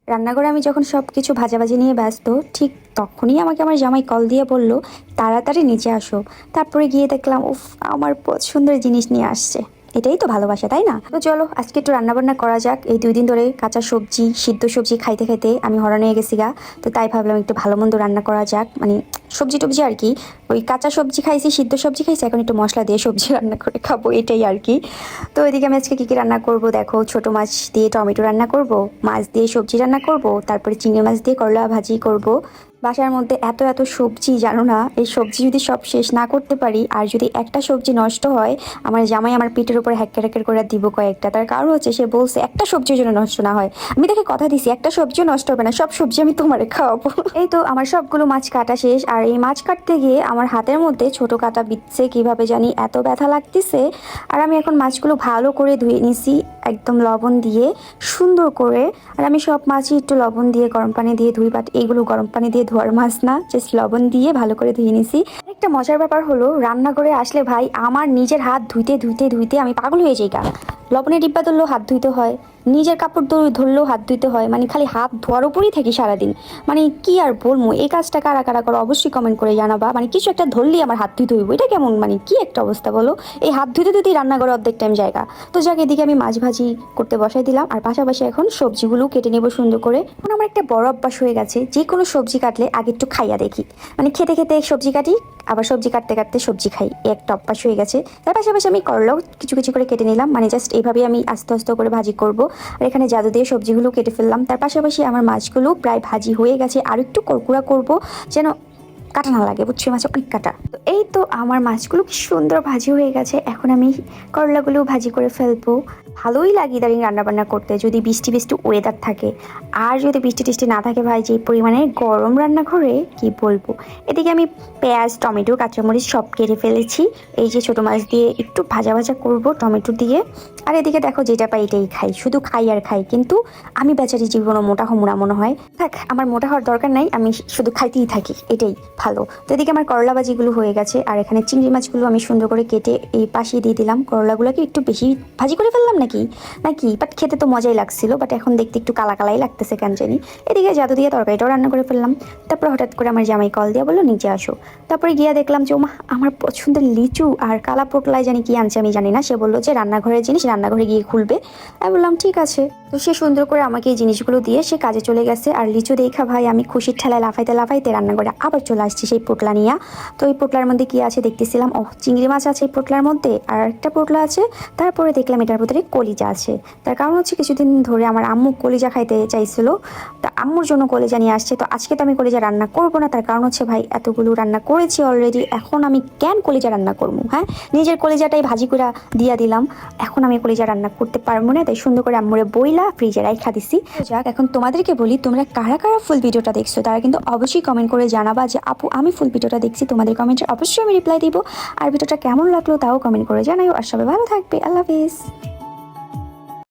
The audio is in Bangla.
রান্নাঘরে আমি যখন সব কিছু ভাজাভাজি নিয়ে ব্যস্ত, ঠিক তখনই আমাকে আমার জামাই কল দিয়ে বলল, তাড়াতাড়ি নিচে আসো। তারপরে গিয়ে দেখলাম, উফ, আমার পছন্দের জিনিস নিয়ে আসছে। এটাই তো ভালোবাসা, তাই না? তো চলো আজকে একটু রান্নাবান্না করা যাক। এই 2 দিন ধরে কাঁচা সবজি, সিদ্ধ সবজি খাইতে খাইতে আমি হরণ হয়ে গেছি গা। তো তাই ভাবলাম একটু ভালো মন্দ রান্না করা যাক, মানে সবজি টবজি আর কি। ওই কাঁচা সবজি খাইছি, সিদ্ধ সবজি খাইছি, এখন একটু মশলা দিয়ে সবজি রান্না করে খাবো, এটাই আর কি। তো এদিকে আমি আজকে কী কী রান্না করব দেখো। ছোট মাছ দিয়ে টমেটো রান্না করব, মাছ দিয়ে সবজি রান্না করব, তারপরে চিংড়ি মাছ দিয়ে করলা ভাজি করব। বাসার মধ্যে এত এত সবজি, জানো না, এই সবজি যদি সব শেষ না করতে পারি, আর যদি একটা সবজি নষ্ট হয়, আমার জামাই আমার পিঠের উপরে হ্যাক্কের হ্যাক্কের করে দিব কয়েকটা। তার কারণ হচ্ছে, সে বলছে একটা সবজির জন্য নষ্ট না হয়। আমি তাকে কথা দিছি, একটা সবজিও নষ্ট হবে না, সব সবজি আমি তোমারে খাওয়াবো। এই তো আমার সবগুলো মাছ কাটা শেষ। আর এই মাছ কাটতে গিয়ে আমার হাতের মধ্যে ছোট কাটা বিচ্ছে, কিভাবে জানি এত ব্যথা লাগতেছে। আর আমি এখন মাছগুলো ভালো করে ধুয়ে নিছি, একদম লবণ দিয়ে সুন্দর করে। আর আমি সব মাছই একটু লবণ দিয়ে গরম পানি দিয়ে ধুই, বাট এইগুলো গরম পানি দিয়ে ধোয়ার মাছ না, জাস্ট লবণ দিয়ে ভালো করে ধুয়ে নিছি। একটা মজার ব্যাপার হলো, রান্নাঘরে আসলে ভাই আমার নিজের হাত ধুইতে ধুইতে ধুইতে আমি পাগল হয়ে যাই। লবণের ডিব্বা ধরলেও হাত ধুইতে হয়, নিজের কাপড় ধরলেও হাত ধুইতে হয়, মানে খালি হাত ধোয়ার উপরেই থাকি সারাদিন। মানে কি আর বলবো, এই কাজটা কারা কারা করো অবশ্যই কমেন্ট করে জানাবা। মানে কিছু একটা ধরলেই আমার হাত ধুইতে হইব, এটা কেমন, মানে কি একটা অবস্থা বলো। এই হাত ধুইতে ধুইতেই রান্নাঘরে অর্ধেক টাইম জায়গা। তো যাক, এদিকে আমি মাছ ভাজি করতে বসাই দিলাম, আর পাশাপাশি এখন সবজিগুলো কেটে নেবো সুন্দর করে। এখন আমার একটা বড় অভ্যাস হয়ে গেছে, যে কোনো সবজি কাটলে আগে একটু খাইয়া দেখি। মানে খেতে খেতে সবজি কাটি, আবার সবজি কাটতে কাটতে সবজি খাই, এই একটা অভ্যাস হয়ে গেছে। তার পাশাপাশি আমি করলাও কিছু কিছু করে কেটে নিলাম, মানে জাস্ট এইভাবে আমি আস্তে আস্তে করে ভাজি করব। আর এখানে জাদু দিয়ে সবজিগুলো কেটে ফেললাম। তার পাশাপাশি আমার মাছগুলো প্রায় ভাজি হয়ে গেছে, আর একটু কড়কুড়া করব, যেন কাটা না লাগে, বুঝছি, মাছ অনেক কাটা। তো এই তো আমার মাছগুলো কি সুন্দর ভাজি হয়ে গেছে। এখন আমি করলাগুলো ভাজি করে ফেলবো। ভালোই লাগে ইদারিং রান্নাবান্না করতে, যদি বৃষ্টি বৃষ্টি ওয়েদার থাকে। আর যদি বৃষ্টি টিষ্টি না থাকে ভাই, যে পরিমাণে গরম রান্নাঘরে কি বলবো। এদিকে আমি পেঁয়াজ, টমেটো, কাঁচামরিচ সব কেটে ফেলেছি। এই যে ছোটো মাছ দিয়ে একটু ভাজা ভাজা করবো টমেটো দিয়ে। আর এদিকে দেখো, যেটা পাই এটাই খাই, শুধু খাই আর খাই। কিন্তু আমি বেচারি জীবনও মোটা হবো না মনে হয়। থাক, আমার মোটা হওয়ার দরকার নাই, আমি শুধু খাইতেই থাকি, এটাই ভালো। তো এদিকে আমার করলা ভাজিগুলো হয়ে গেছে, আর এখানে চিংড়ি মাছগুলো আমি সুন্দর করে কেটে এই পাশে দিয়ে দিলাম। করলাগুলোকে একটু বেশি ভাজি করে ফেললাম নাকি নাকি বাট খেতে তো মজাই লাগছিল, বাট এখন দেখতে একটু কালা কালাই লাগতেছে কেন জানি। এদিকে জাদু দিয়ে তরকারিটাও রান্না করে ফেললাম। তারপর হঠাৎ করে আমার জামাই কল দিয়ে বললো নিচে আসো। তারপরে গিয়া দেখলাম যে ওমা, আমার পছন্দের লিচু আর কালা পোটলায় জানি কি আনছে আমি জানি না। সে বললো যে রান্নাঘরের জিনিস রান্নাঘরে গিয়ে খুলবে। আমি বললাম ঠিক আছে। তো সে সুন্দর করে আমাকে এই জিনিসগুলো দিয়ে সে কাজে চলে গেছে। আর লিচু দেখা ভাই আমি খুশির ঠেলায় লাফাইতে লাফাইতে রান্নাঘরে আবার চলে আসছি সেই পোটলা নিয়ে। তো এই পোটলার মধ্যে কি আছে দেখতেছিলাম, ও চিংড়ি মাছ আছে এই পোটলার মধ্যে, আর একটা পোটলা আছে। তারপরে দেখলাম এটার ভিতরে কলিজা আছে। তার কারণ হচ্ছে, কিছুদিন ধরে আমার আম্মু কলিজা খাইতে চাইছিল, তা আম্মুর জন্য কলিজা নিয়ে আসছে। তো আজকে তো আমি কলিজা রান্না করবো না, তার কারণ হচ্ছে ভাই এতগুলো রান্না করেছি অলরেডি, এখন আমি কেন কলিজা রান্না করবো? হ্যাঁ, নিজের কলিজাটাই ভাজি করে দিয়া দিলাম, এখন আমি কলিজা রান্না করতে পারবো না। তাই সুন্দর করে আম্মুরে বইলা ফ্রিজে রাইখা দিছি। যাক, এখন তোমাদেরকে বলি, তোমরা কারা কারা ফুল ভিডিওটা দেখছো তারা কিন্তু অবশ্যই কমেন্ট করে জানাবা যে আপু আমি ফুল ভিডিওটা দেখছি। তোমাদের কমেন্টে অবশ্যই আমি রিপ্লাই দিব। আর ভিডিওটা কেমন লাগলো তাও কমেন্ট করে জানাও। আর সবাই ভালো থাকবে, আল্লাহ হাফিজ।